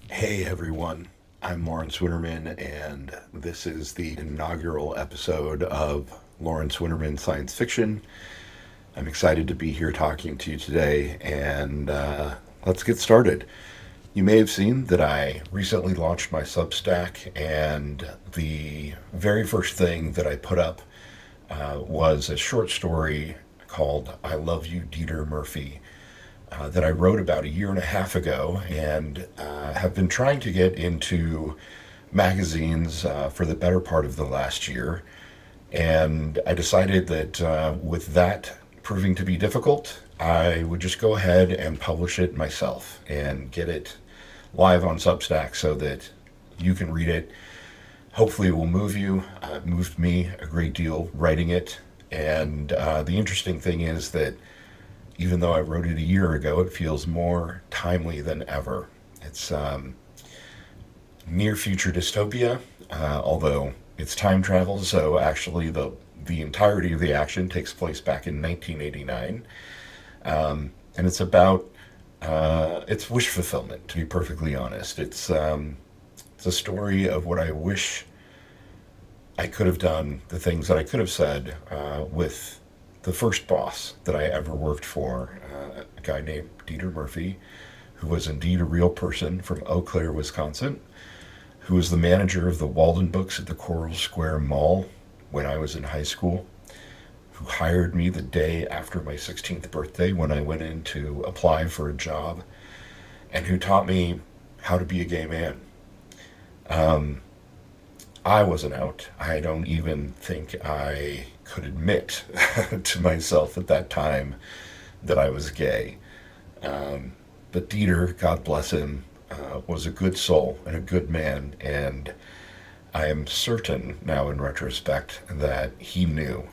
Hey everyone, I'm Lawrence Winnerman, and this is the inaugural episode of Lawrence Winnerman Science Fiction. I'm excited to be here talking to you today, and let's get started. You may have seen that I recently launched my Substack, and the very first thing that I put up was a short story called I Love You, Dieter Murphy, that I wrote about a year and a half ago and have been trying to get into magazines for the better part of the last year. And I decided that with that proving to be difficult, I would just go ahead and publish it myself and get it live on Substack so that you can read it. Hopefully, it will move you. It moved me a great deal writing it. And the interesting thing is that even though I wrote it a year ago, it feels more timely than ever. It's near future dystopia, although it's time travel, so actually the entirety of the action takes place back in 1989, and it's about it's wish fulfillment. To be perfectly honest, it's a story of what I wish I could have done, the things that I could have said with the first boss that I ever worked for, a guy named Dieter Murphy, who was indeed a real person from Eau Claire, Wisconsin, who was the manager of the Walden Books at the Coral Square Mall when I was in high school, who hired me the day after my 16th birthday when I went in to apply for a job, and who taught me how to be a gay man. I wasn't out. I don't even think I could admit to myself at that time that I was gay. But Dieter, God bless him, was a good soul and a good man, and I am certain now in retrospect that he knew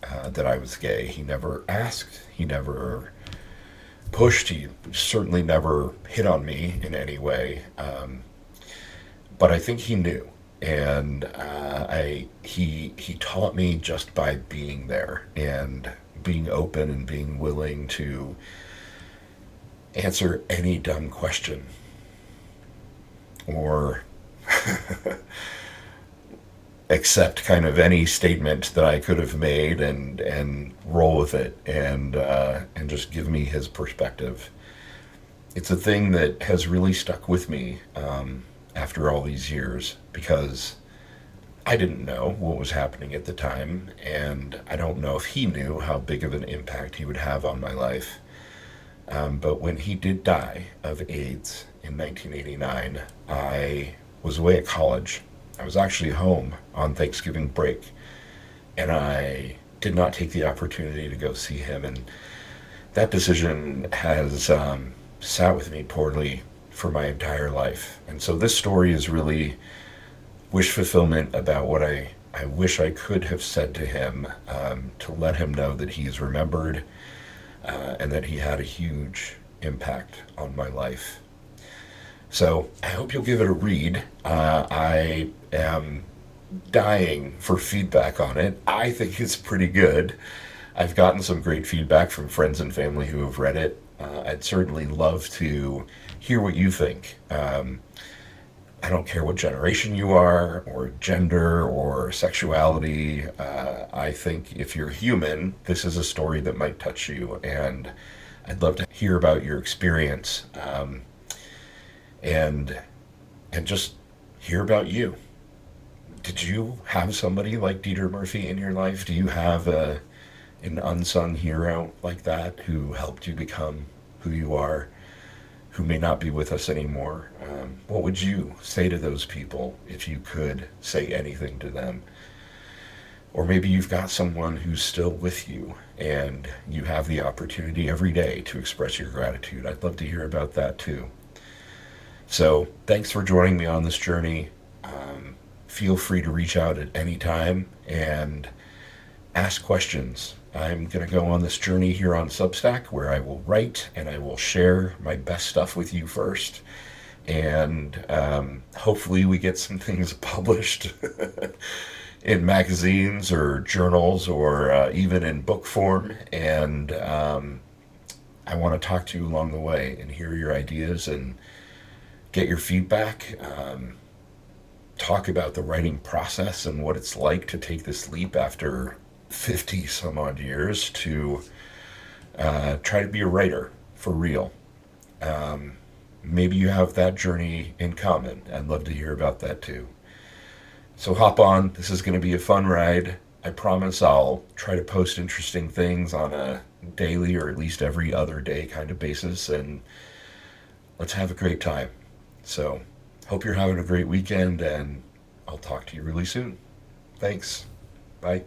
that I was gay. He never asked, he never pushed, he certainly never hit on me in any way, but I think he knew. And he taught me just by being there and being open and being willing to answer any dumb question or accept kind of any statement that I could have made and roll with it and just give me his perspective. It's a thing that has really stuck with me after all these years because I didn't know what was happening at the time, and I don't know if he knew how big of an impact he would have on my life. But when he did die of AIDS in 1989, I was away at college. I was actually home on Thanksgiving break, and I did not take the opportunity to go see him. And that decision has sat with me poorly for my entire life. And so this story is really wish fulfillment about what I wish I could have said to him to let him know that he is remembered and that he had a huge impact on my life. So I hope you'll give it a read. I am dying for feedback on it. I think it's pretty good. I've gotten some great feedback from friends and family who have read it. I'd certainly love to hear what you think. I don't care what generation you are, or gender, or sexuality. I think if you're human, this is a story that might touch you, and I'd love to hear about your experience, and and just hear about you. Did you have somebody like Dieter Murphy in your life? Do you have an unsung hero like that who helped you become who you are, who may not be with us anymore? What would you say to those people if you could say anything to them? Or maybe you've got someone who's still with you and you have the opportunity every day to express your gratitude. I'd love to hear about that too. So thanks for joining me on this journey. Feel free to reach out at any time and ask questions. I'm going to go on this journey here on Substack where I will write and I will share my best stuff with you first. And hopefully, we get some things published in magazines or journals or even in book form. And I want to talk to you along the way and hear your ideas and get your feedback, talk about the writing process and what it's like to take this leap after 50 some odd years to try to be a writer for real. Maybe you have that journey in common. I'd love to hear about that too. So hop on. This is going to be a fun ride. I promise I'll try to post interesting things on a daily or at least every other day kind of basis, and let's have a great time. So, hope you're having a great weekend, and I'll talk to you really soon. Thanks. Bye.